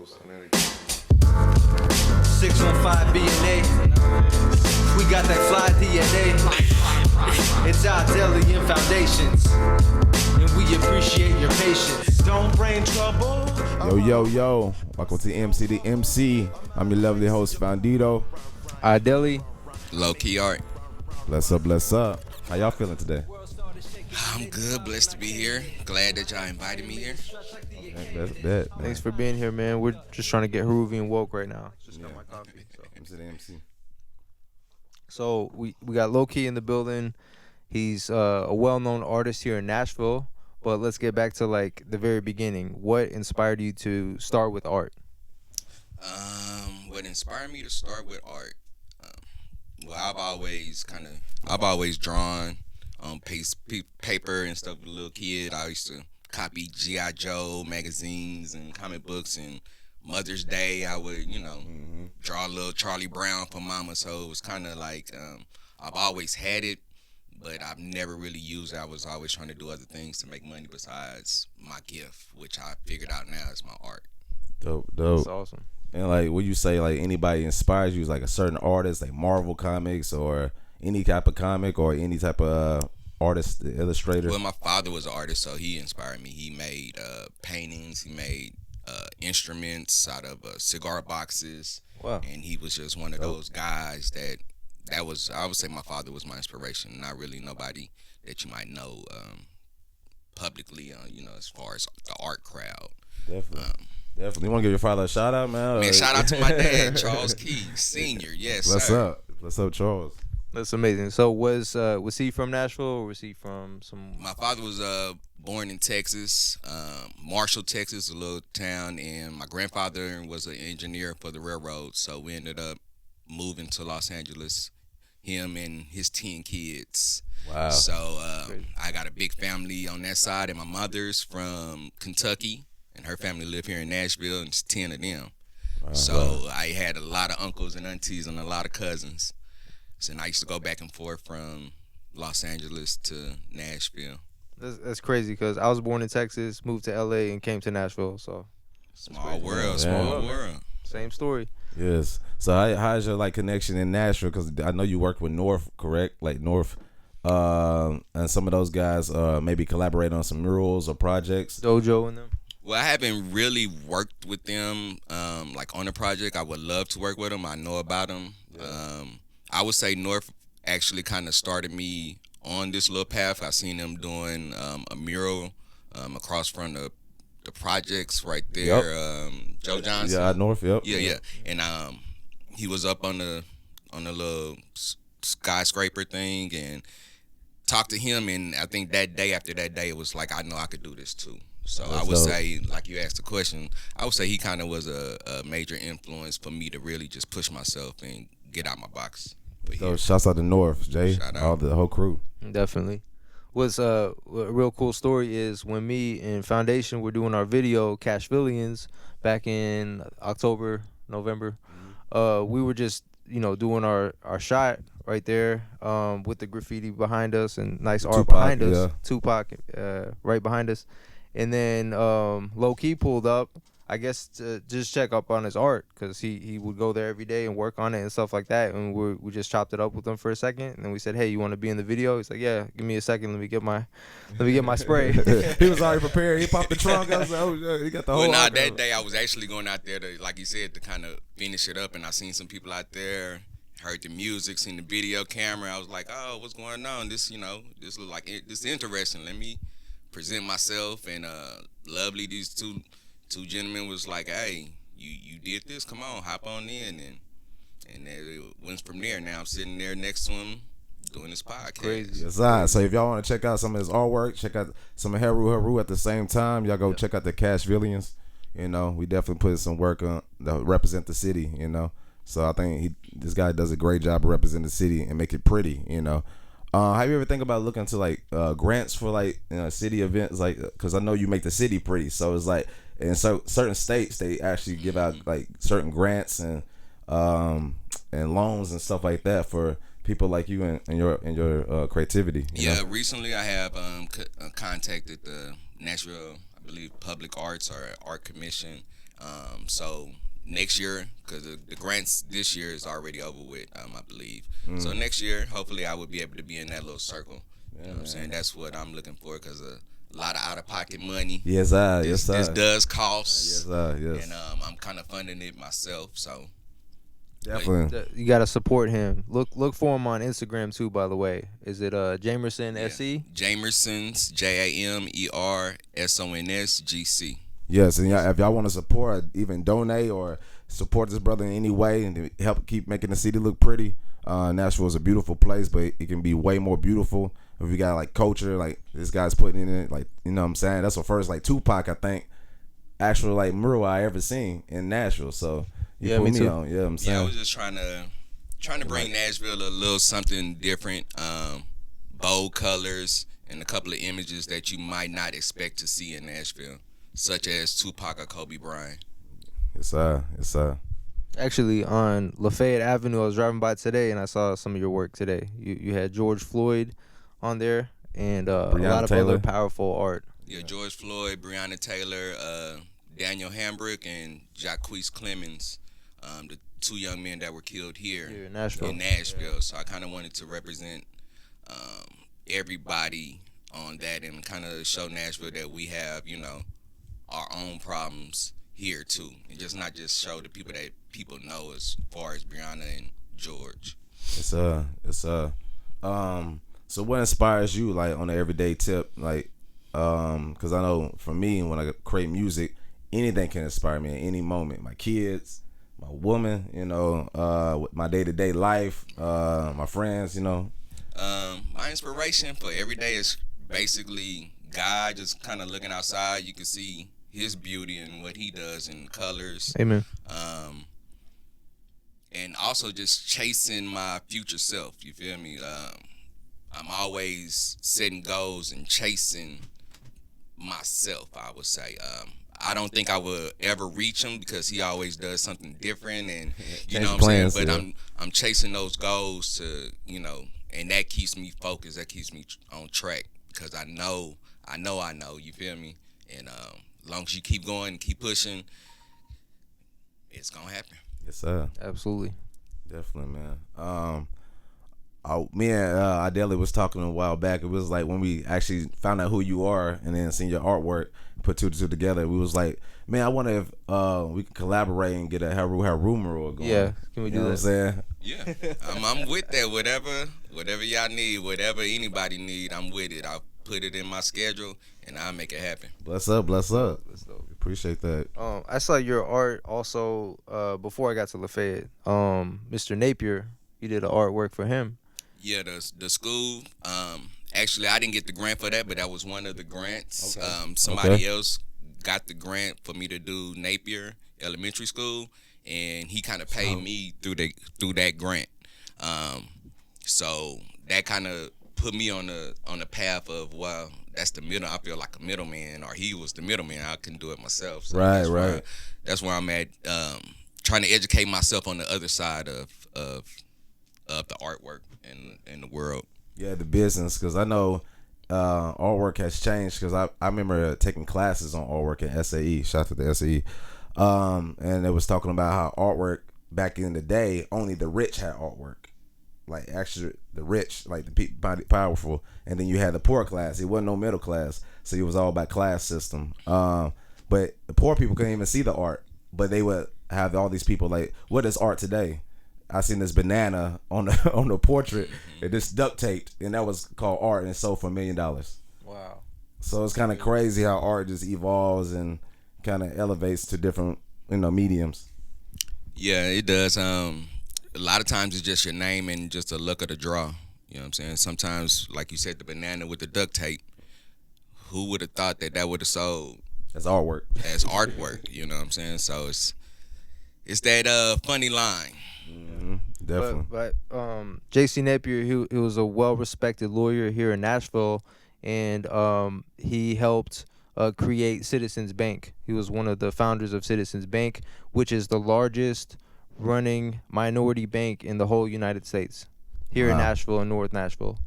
615 BNA. We got that fly DNA. It's our Delian Foundations. And we appreciate your patience. Don't bring trouble. Yo. Welcome to MC2MC. I'm your lovely host, Foundito. Deli. Lowkey Art. Bless up. How y'all feeling today? I'm good, blessed to be here. Glad that y'all invited me here. Bet. Thanks for being here, man. We're just trying to get Haruvi and woke right now. Just got my coffee. MC2MC. So we got Lowkey in the building. He's a well-known artist here in Nashville. But let's get back to like the very beginning. What inspired you to start with art? What inspired me to start with art? Well, I've always drawn on paper and stuff. As a little kid, I used to copy G.I. Joe magazines and comic books. And Mother's Day, I would, draw a little Charlie Brown for Mama. So it was kind of like I've always had it, but I've never really used it. I was always trying to do other things to make money besides my gift, which I figured out now is my art. Dope. That's awesome. And like, would you say like anybody inspires you, like a certain artist, like Marvel Comics or any type of comic or any type of artist, illustrator? Well, my father was an artist, so he inspired me. He made paintings. He made instruments out of cigar boxes. Wow. And he was just one of those guys that was, I would say my father was my inspiration. Not really nobody that you might know publicly, as far as the art crowd. Definitely. You want to give your father a shout out, man? Man, shout out to my dad, Charles Keys Sr. Yes, sir. What's up, Charles? That's amazing. So was he from Nashville or was he from some? My father was born in Texas, Marshall, Texas, a little town, and my grandfather was an engineer for the railroad. So we ended up moving to Los Angeles, him and his 10 kids. Wow. So I got a big family on that side, and my mother's from Kentucky, and her family live here in Nashville, and it's 10 of them. Wow. So I had a lot of uncles and aunties and a lot of cousins. So I used to go back and forth from Los Angeles to Nashville. That's crazy because I was born in Texas, moved to LA, and came to Nashville. So small world. Same story. Yes. So how's your like connection in Nashville? Because I know you worked with North, correct? Like North, and some of those guys maybe collaborate on some murals or projects. Dojo and them. Well, I haven't really worked with them like on a project. I would love to work with them. I know about them. Yeah. I would say North actually kind of started me on this little path. I seen them doing a mural across from the projects right there. Yep. Joe Johnson. Yeah, North. Yep. Yeah. And he was up on the little skyscraper thing and talked to him. And I think after that day, it was like I know I could do this too. So I would say, like you asked the question, I would say he kind of was a major influence for me to really just push myself and get out my box. So shouts out to North, Jay, all the whole crew. Definitely. What's a real cool story is when me and Foundation were doing our video, Cashvillians, back in October, November, we were just, doing our shot right there with the graffiti behind us and nice art behind us. Yeah. Tupac right behind us. And then Lowkey pulled up, I guess, to just check up on his art because he would go there every day and work on it and stuff like that. And we just chopped it up with him for a second. And then we said, "Hey, you want to be in the video?" He's like, "Yeah, give me a second. Let me get my spray." He was already prepared. He popped the trunk. I was like, "Oh, yeah, he got the whole." Well, that day I was actually going out there to, like you said, to kind of finish it up. And I seen some people out there, heard the music, seen the video camera. I was like, "Oh, what's going on? This look like this is interesting. Let me present myself." And lovely, these two gentlemen was like, "Hey, you did this, come on, hop on in," and it went from there. Now I'm sitting there next to him doing this podcast. Crazy. Yes, so if y'all want to check out some of his artwork, check out some of Haru at the same time, y'all go check out the Cashvillians. We definitely put some work on to represent the city, so I think this guy does a great job of representing the city and make it pretty. Have you ever think about looking to like grants for like city events, like because I know you make the city pretty, so it's like in certain states they actually give out like certain grants and loans and stuff like that for people like you and your creativity. Yeah, recently I have contacted the Nashville, I believe, Public Arts or Art Commission. So next year, because the grants this year is already over with, I believe. So next year, hopefully, I would be able to be in that little circle. You know what I'm saying? That's what I'm looking for, because a lot of out-of-pocket money. Yes, sir. Yes, sir. This does cost. Yes, sir. Yes. And I'm kind of funding it myself, so. Definitely. You gotta support him. Look for him on Instagram too. By the way, is it Jamerson SE? Jamerson's JAMERSONSGC. Yes, and if y'all want to support, even donate or support this brother in any way and to help keep making the city look pretty. Nashville is a beautiful place, but it can be way more beautiful if you got like culture, like this guy's putting in it, like, you know what I'm saying? That's the first like Tupac, I think, actual like mural I ever seen in Nashville. So you Yeah, put me me too. on. Yeah, I'm saying. Yeah, I was just trying to bring Nashville a little something different, bold colors and a couple of images that you might not expect to see in Nashville, such as Tupac or Kobe Bryant. Yes, sir. Yes, sir. Actually, on Lafayette Avenue, I was driving by today and I saw some of your work today. You had George Floyd on there and a lot of Taylor. other powerful art. Yeah, George Floyd, Breonna Taylor, Daniel Hambrick, and Jacquees Clemens, the two young men that were killed here Here in Nashville. So I kind of wanted to represent everybody on that and kind of show Nashville that we have, our own problems here too, and not just show the people that people know as far as Breonna and George. It's so what inspires you like on the everyday tip, like because I know for me when I create music, anything can inspire me at any moment. My kids, my woman, my day-to-day life, my friends, My inspiration for every day is basically God, just kind of looking outside. You can see his beauty and what he does in colors. Amen. And also just chasing my future self. You feel me? I'm always setting goals and chasing myself, I would say. I don't think I will ever reach him because he always does something different, and you know what I'm saying. But I'm chasing those goals to, and that keeps me focused. That keeps me on track because I know. You feel me? And as long as you keep going and keep pushing, it's gonna happen. Yes, sir. Absolutely. Definitely, man. Me and Adele was talking a while back. It was like when we actually found out who you are and then seen your artwork, put two to two together. We was like, man, I wonder if we can collaborate and get a Haru mural going. Yeah, can we do that? What I'm saying? Yeah, I'm with that. Whatever y'all need, whatever anybody need, I'm with it. I'll put it in my schedule and I'll make it happen. Bless up. Appreciate that. I saw your art also before I got to Lafayette. Mr. Napier, you did an artwork for him. Yeah, the school. Actually, I didn't get the grant for that, but that was one of the grants. Okay. Somebody else got the grant for me to do Napier Elementary School, and he kind of paid me through that grant. So that kind of put me on the path of, well, that's the middle. I feel like a middleman, or he was the middleman. I couldn't do it myself. So right. That's where I'm at, trying to educate myself on the other side of the artwork in the world. Yeah, the business, because I know artwork has changed. Because I remember taking classes on artwork in SAE. Shout out to the SAE. And it was talking about how artwork back in the day, only the rich had artwork. Like actually the rich, like the people powerful, and then you had the poor class. It wasn't no middle class, so it was all about class system. But the poor people couldn't even see the art, but they would have all these people like, what is art today? I seen this banana on the portrait, and this duct taped, and that was called art, and it sold for $1 million. Wow. So it's kind of crazy how art just evolves and kind of elevates to different mediums. Yeah, it does. A lot of times it's just your name and just a look of the draw. You know what I'm saying? Sometimes, like you said, the banana with the duct tape, who would have thought that would have sold as artwork? As artwork, you know what I'm saying? So it's that funny line. Mm-hmm. Definitely. But J.C. Napier, he was a well-respected lawyer here in Nashville, and he helped create Citizens Bank. He was one of the founders of Citizens Bank, which is the largest running minority bank in the whole United States, here in Nashville and North Nashville.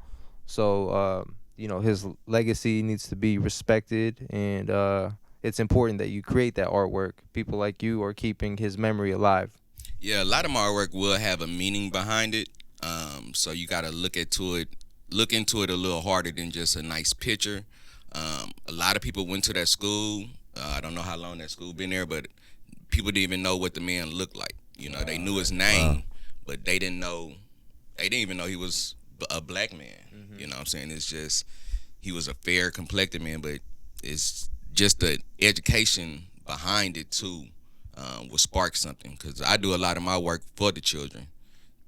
So his legacy needs to be respected, and it's important that you create that artwork. People like you are keeping his memory alive. Yeah, a lot of my artwork will have a meaning behind it. So you got to look into it a little harder than just a nice picture. A lot of people went to that school. I don't know how long that school been there, but people didn't even know what the man looked like. You know, they knew his name, but they didn't even know he was a black man. You know what I'm saying? It's just, he was a fair complected man, but it's just the education behind it too will spark something. Because I do a lot of my work for the children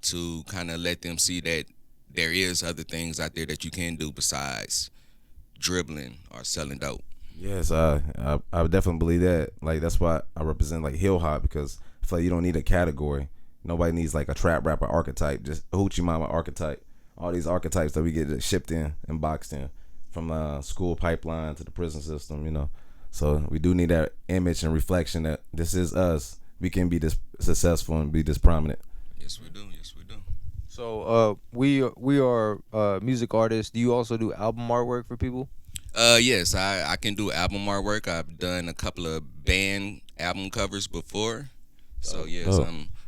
to kind of let them see that there is other things out there that you can do besides dribbling or selling dope. Yes, I definitely believe that. Like, that's why I represent like hip hop, because I feel like you don't need a category. Nobody needs like a trap rapper archetype, just a hoochie mama archetype. All these archetypes that we get shipped in and boxed in from school pipeline to the prison system, you know. So we do need that image and reflection that this is us. We can be this successful and be this prominent. Yes, we do. Yes, we do. So we are music artists. Do you also do album artwork for people? Yes, I can do album artwork. I've done a couple of band album covers before. So yes,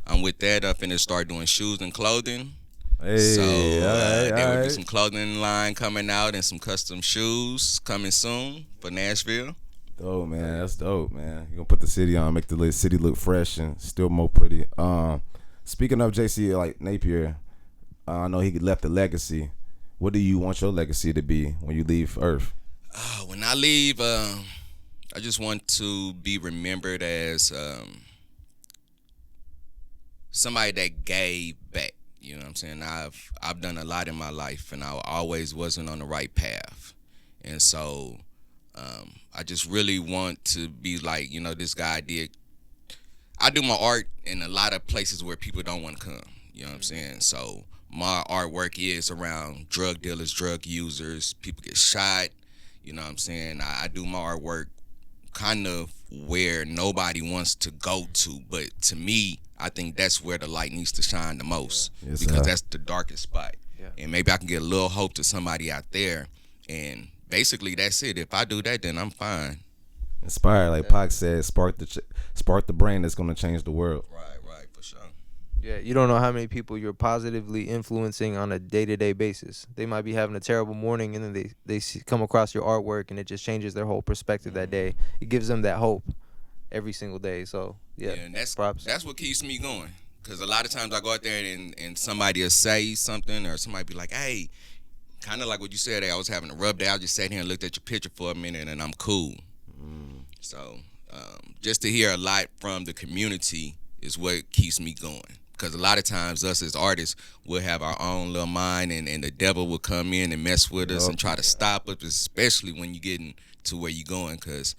I'm with that. I'm finna start doing shoes and clothing. Hey, So there will be alright. some clothing line coming out and some custom shoes coming soon for Nashville. Dope, man. That's dope, man. You gonna put the city on, make the city look fresh and still more pretty. Speaking of JC, like Napier, I know he left a legacy. What do you want your legacy to be when you leave Earth? When I leave, I just want to be remembered as somebody that gave back. You know what I'm saying? I've done a lot in my life, and I always wasn't on the right path. And so I just really want to be like, you know, this guy did. I do my art in a lot of places where people don't want to come. You know what I'm saying? So my artwork is around drug dealers, drug users, people get shot. You know what I'm saying? I do my artwork kind of where nobody wants to go to, but to me, I think that's where the light needs to shine the most. Yes, because sir. that's the darkest spot. Yeah. And maybe I can get a little hope to somebody out there. And basically, that's it. If I do that, then I'm fine. Inspired, like Pac said, spark the brain that's gonna change the world. Right, for sure. Yeah, you don't know how many people you're positively influencing on a day-to-day basis. They might be having a terrible morning, and then they come across your artwork, and it just changes their whole perspective that day. It gives them that hope every single day. So yeah, and that's props. that's what keeps me going. Because a lot of times I go out there and somebody will say something, or somebody be like, hey, kind of like what you said, hey, I was having a rough day. I just sat here and looked at your picture for a minute, and I'm cool. So just to hear a lot from the community is what keeps me going. Because a lot of times us as artists will have our own little mind, and the devil will come in and mess with us and try to stop us, especially when you're getting to where you're going. Because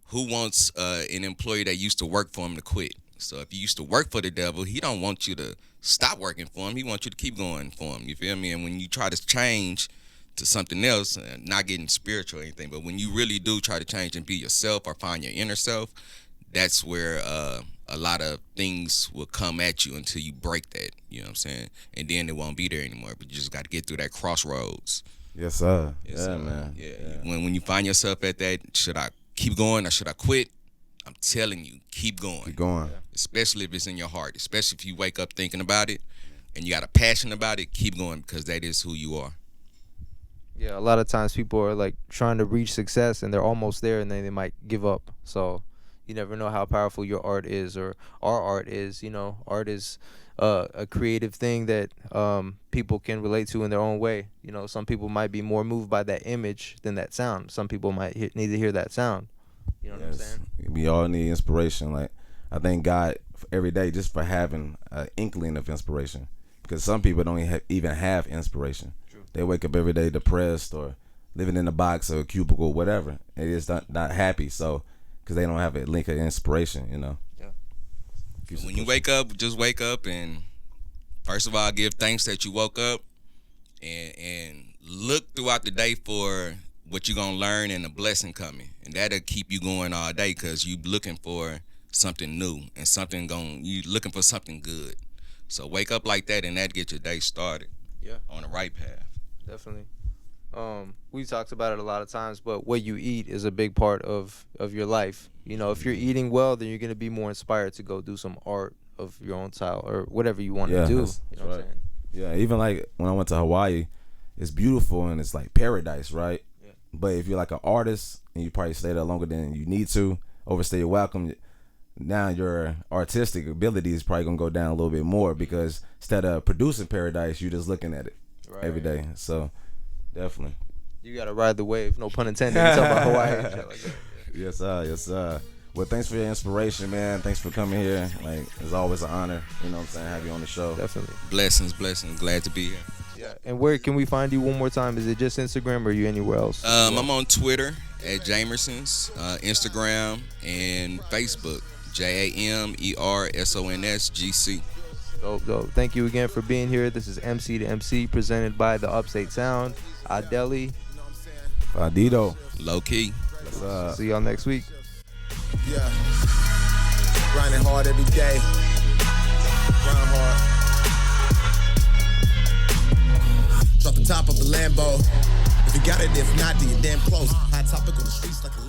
who wants an employee that used to work for him to quit? So if you used to work for the devil, he don't want you to stop working for him. He wants you to keep going for him. You feel me? And when you try to change to something else, not getting spiritual or anything, but when you really do try to change and be yourself or find your inner self, that's where a lot of things will come at you until you break that. You know what I'm saying? And then it won't be there anymore. But you just got to get through that crossroads. Yes, sir. Yes, Yeah, sir. man. Yeah. When you find yourself at that, should I keep going or should I quit? I'm telling you, keep going. Keep going. Especially if it's in your heart. Especially if you wake up thinking about it and you got a passion about it, keep going, because that is who you are. Yeah, a lot of times people are like trying to reach success and they're almost there, and then they might give up. So you never know how powerful your art is, or our art is. You know, art is a creative thing that people can relate to in their own way. You know, some people might be more moved by that image than that sound. Some people might need to hear that sound. You know what I'm saying? We all need inspiration. Like, I thank God every day just for having an inkling of inspiration, because some people don't even have inspiration. True. They wake up every day depressed or living in a box or a cubicle, whatever. They just not happy. So, because they don't have a link of inspiration, you know. Yeah. When you wake up, just wake up, and first of all, give thanks that you woke up, and look throughout the day for what you're gonna learn and a blessing coming, and that'll keep you going all day, because you looking for something new and you looking for something good. So wake up like that, and that get your day started. Yeah. On the right path. Definitely. We talked about it a lot of times, but what you eat is a big part of your life. You know, if you're eating well, then you're gonna be more inspired to go do some art of your own style or whatever you want to do. You know what I'm saying? Yeah, even like when I went to Hawaii, it's beautiful and it's like paradise, right? Yeah. But if you're like an artist and you probably stay there longer than you need to, overstay your welcome, now your artistic ability is probably gonna go down a little bit more because instead of producing paradise, you're just looking at it every day. So definitely. You gotta ride the wave, no pun intended. You talk about Hawaii and shit like that. Yes, sir. Yes, sir. Well, thanks for your inspiration, man. Thanks for coming here. Like, it's always an honor, you know what I'm saying, have you on the show. Definitely. Blessings. Glad to be here. Yeah. And where can we find you one more time? Is it just Instagram or are you anywhere else? I'm on Twitter at Jamersons, Instagram and Facebook, JAMERSONSGC. Dope. Thank you again for being here. This is MC2MC presented by the Upstate Sound. Adeli. Fadito. Lowkey. See y'all next week. Yeah. Grinding hard every day. Grind hard. Drop the top of the Lambo. If you got it, if not, then you're damn close. Hot topic on the streets like a